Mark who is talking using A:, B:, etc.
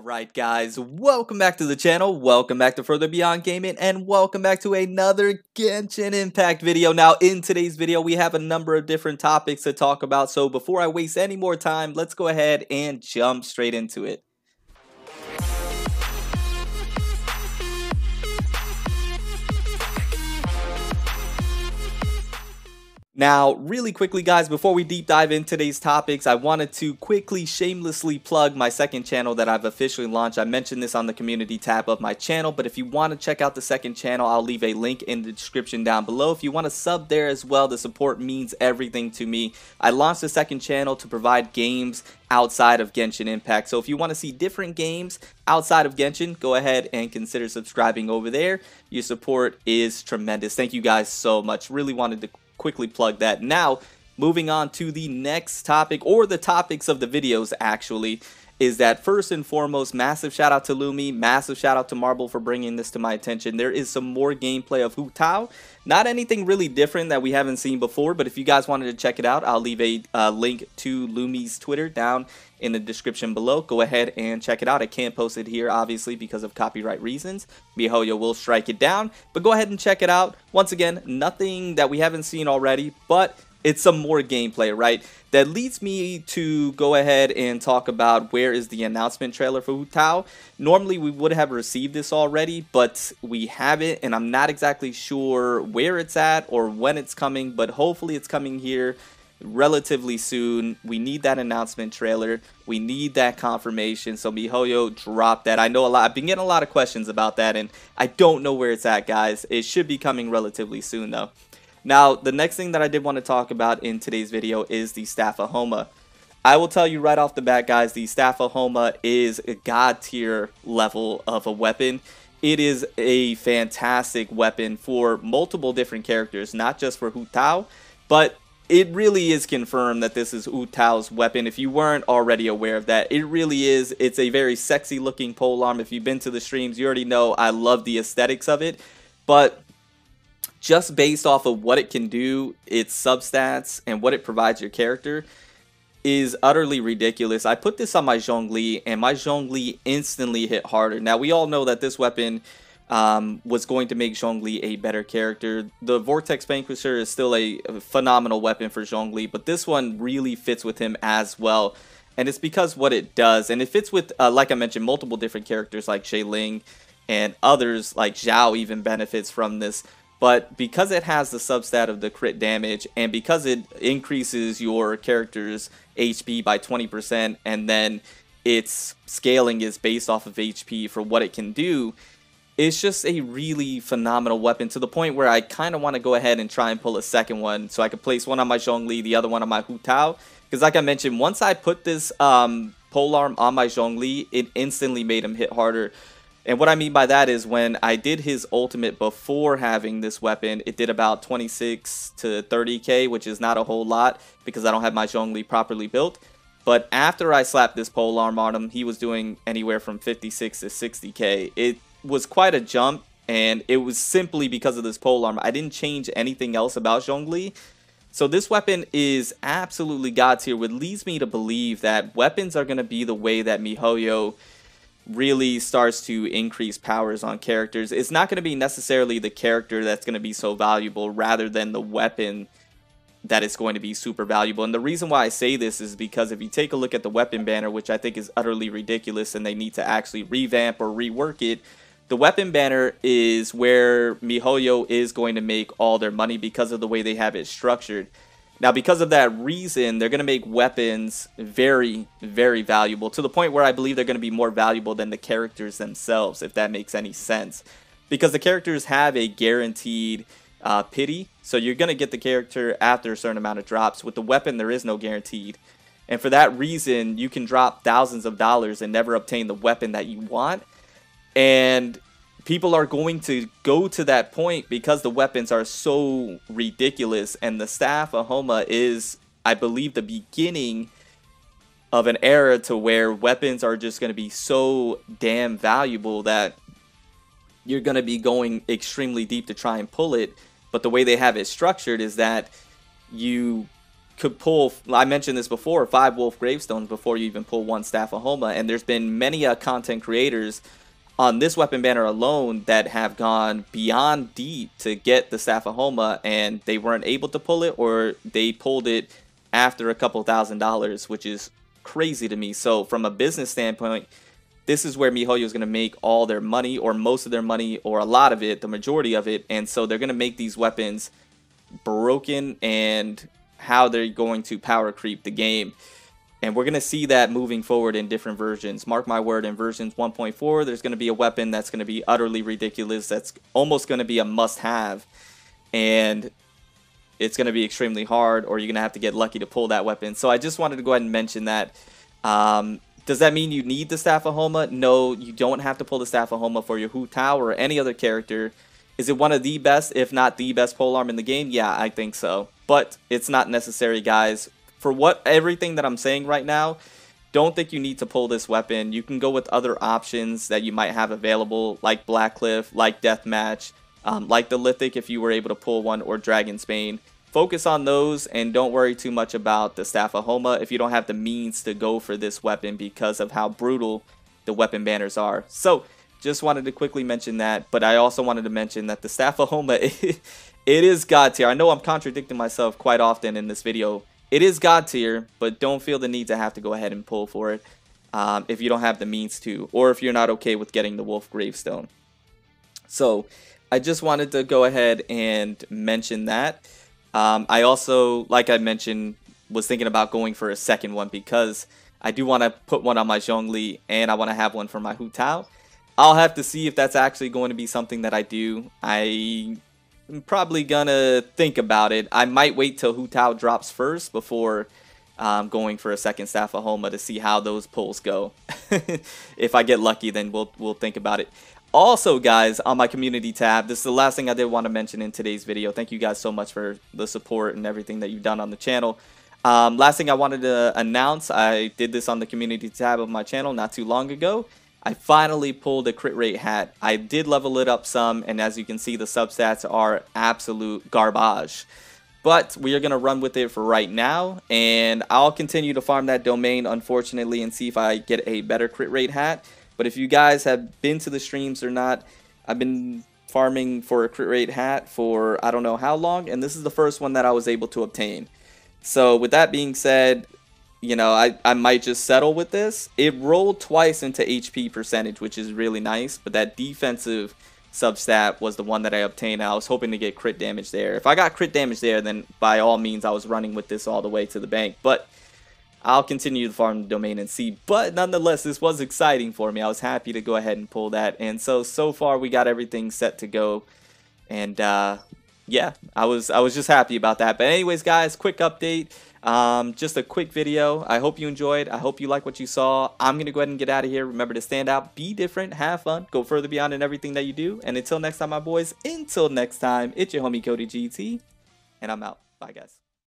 A: Alright guys, welcome back to the channel, welcome back to Further Beyond Gaming, and welcome back to another Genshin Impact video. Now in today's video we have a number of different topics to talk about, so before I waste any more time, let's go ahead and jump straight into it. Now, really quickly guys, before we deep dive into today's topics, I wanted to quickly shamelessly plug my second channel that I've officially launched. I mentioned this on the community tab of my channel, but if you want to check out the second channel, I'll leave a link in the description down below. If you want to sub there as well, the support means everything to me. I launched the second channel to provide games outside of Genshin Impact. So if you want to see different games outside of Genshin, go ahead and consider subscribing over there. Your support is tremendous. Thank you guys so much. Really wanted to quickly plug that. Now, moving on to the next topic, or the topics of the videos actually, is that first and foremost, massive shout out to Lumi, massive shout out to Marble for bringing this to my attention. There is some more gameplay of Hu Tao. Not anything really different that we haven't seen before, but if you guys wanted to check it out, I'll leave a link to Lumi's Twitter down in the description below. Go ahead and check it out. I can't post it here, obviously, because of copyright reasons. miHoYo will strike it down, but go ahead and check it out. Once again, nothing that we haven't seen already, but it's some more gameplay, right? That leads me to go ahead and talk about where is the announcement trailer for Hu Tao. Normally we would have received this already, but we haven't, and I'm not exactly sure where it's at or when it's coming, but hopefully it's coming here relatively soon. We need that announcement trailer. We need that confirmation. So miHoYo, drop that. I know I've been getting a lot of questions about that, and I don't know where it's at, guys. It should be coming relatively soon though. Now, the next thing that I did want to talk about in today's video is the Staff of Homa. I will tell you right off the bat, guys, the Staff of Homa is a god tier level of a weapon. It is a fantastic weapon for multiple different characters, not just for Hu Tao, but it really is confirmed that this is Hu Tao's weapon. If you weren't already aware of that, it really is. It's a very sexy looking polearm. If you've been to the streams, you already know I love the aesthetics of it, but just based off of what it can do, its substats, and what it provides your character is utterly ridiculous. I put this on my Zhongli, and my Zhongli instantly hit harder. Now, we all know that this weapon was going to make Zhongli a better character. The Vortex Vanquisher is still a phenomenal weapon for Zhongli, but this one really fits with him as well. And it's because what it does, and it fits with, like I mentioned, multiple different characters like Xie Ling, and others like Zhao even benefits from this. But because it has the substat of the crit damage, and because it increases your character's HP by 20%, and then its scaling is based off of HP for what it can do, it's just a really phenomenal weapon, to the point where I kind of want to go ahead and try and pull a second one, so I could place one on my Zhongli, the other one on my Hu Tao. Because like I mentioned, once I put this polearm on my Zhongli, it instantly made him hit harder. And what I mean by that is when I did his ultimate before having this weapon, it did about 26 to 30k, which is not a whole lot because I don't have my Zhongli properly built. But after I slapped this polearm on him, he was doing anywhere from 56 to 60k. It was quite a jump, and it was simply because of this polearm. I didn't change anything else about Zhongli. So this weapon is absolutely god tier, which leads me to believe that weapons are going to be the way that miHoYo really starts to increase powers on characters. It's not going to be necessarily the character that's going to be so valuable, rather than the weapon that is going to be super valuable. And the reason why I say this is because if you take a look at the weapon banner, which I think is utterly ridiculous and they need to actually revamp or rework it, the weapon banner is where miHoYo is going to make all their money because of the way they have it structured. Now, because of that reason, they're going to make weapons very, very valuable, to the point where I believe they're going to be more valuable than the characters themselves, if that makes any sense. Because the characters have a guaranteed pity, so you're going to get the character after a certain amount of drops. With the weapon, there is no guaranteed. And for that reason, you can drop thousands of dollars and never obtain the weapon that you want. And people are going to go to that point because the weapons are so ridiculous, and the Staff of Homa is, I believe, the beginning of an era to where weapons are just going to be so damn valuable that you're going to be going extremely deep to try and pull it. But the way they have it structured is that you could pull, I mentioned this before, 5 wolf gravestones before you even pull 1 Staff of Homa, and there's been many content creators on this weapon banner alone that have gone beyond deep to get the Staff of Homa, and they weren't able to pull it, or they pulled it after a couple $1,000s, which is crazy to me. So from a business standpoint, this is where MiHoYo is going to make all their money, or most of their money, or a lot of it, the majority of it. And so they're going to make these weapons broken, and how they're going to power creep the game. And we're going to see that moving forward in different versions. Mark my word, in versions 1.4, there's going to be a weapon that's going to be utterly ridiculous. That's almost going to be a must-have. And it's going to be extremely hard, or you're going to have to get lucky to pull that weapon. So I just wanted to go ahead and mention that. Does that mean you need the Staff of Homa? No, you don't have to pull the Staff of Homa for your Hu Tao or any other character. Is it one of the best, if not the best polearm in the game? Yeah, I think so. But it's not necessary, guys. For everything that I'm saying right now, don't think you need to pull this weapon. You can go with other options that you might have available, like Blackcliff, like Deathmatch, like the Lithic if you were able to pull one, or Dragon's Bane. Focus on those and don't worry too much about the Staff of Homa if you don't have the means to go for this weapon because of how brutal the weapon banners are. So, just wanted to quickly mention that, but I also wanted to mention that the Staff of Homa, it is God tier. I know I'm contradicting myself quite often in this video. It is God tier, but don't feel the need to have to go ahead and pull for it if you don't have the means to, or if you're not okay with getting the Wolf Gravestone. So, I just wanted to go ahead and mention that. I also, like I mentioned, was thinking about going for a second one because I do want to put one on my Zhongli and I want to have one for my Hu Tao. I'll have to see if that's actually going to be something that I do. I'm probably gonna think about it. I might wait till Hu Tao drops first before going for a second Staff of Homa to see how those pulls go. If I get lucky, then we'll think about it. Also, guys, on my community tab, this is the last thing I did want to mention in today's video. Thank you guys so much for the support and everything that you've done on the channel. Last thing I wanted to announce, I did this on the community tab of my channel not too long ago. I finally pulled a crit rate hat. I did level it up some, and as you can see, the substats are absolute garbage. But we are going to run with it for right now, and I'll continue to farm that domain, unfortunately, and see if I get a better crit rate hat. But if you guys have been to the streams or not, I've been farming for a crit rate hat for I don't know how long, and this is the first one that I was able to obtain. So with that being said, you know, I might just settle with this. It rolled twice into HP percentage, which is really nice, but that defensive substat was the one that I obtained. I was hoping to get crit damage there. If I got crit damage there, then by all means I was running with this all the way to the bank. But I'll continue to farm the domain and see. But nonetheless, this was exciting for me. I was happy to go ahead and pull that. And so far we got everything set to go. And yeah, I was just happy about that. But anyways, guys, quick update. Just a quick video. I hope you enjoyed. I hope you like what you saw. I'm going to go ahead and get out of here. Remember to stand out, be different, have fun, go further beyond in everything that you do. And until next time, my boys, until next time, it's your homie Cody GT. And I'm out. Bye, guys.